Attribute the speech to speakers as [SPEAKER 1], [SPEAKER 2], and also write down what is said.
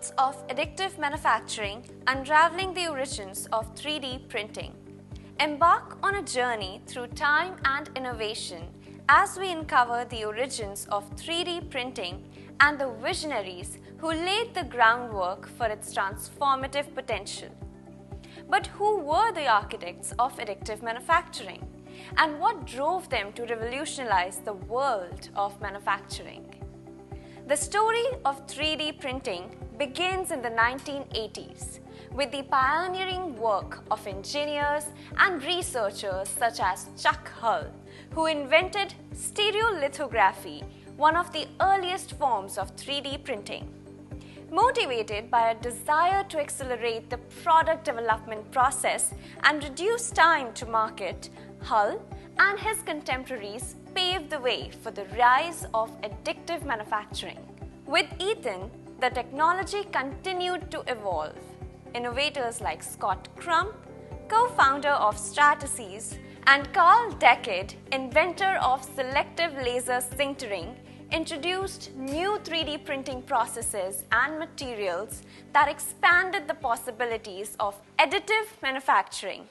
[SPEAKER 1] Architects of Additive Manufacturing Unraveling the Origins of 3D Printing. Embark on a journey through time and innovation as we uncover the origins of 3D printing and the visionaries who laid the groundwork for its transformative potential. But who were the architects of additive manufacturing, and what drove them to revolutionize the world of manufacturing? The story of 3D printing begins in the 1980s with the pioneering work of engineers and researchers such as Chuck Hull, who invented stereolithography, one of the earliest forms of 3D printing. Motivated by a desire to accelerate the product development process and reduce time to market, Hull and his contemporaries paved the way for the rise of additive manufacturing. With Ethan, the technology continued to evolve. Innovators like Scott Crump, co-founder of Stratasys, and Carl Decade, inventor of selective laser sintering, introduced new 3D printing processes and materials that expanded the possibilities of additive manufacturing.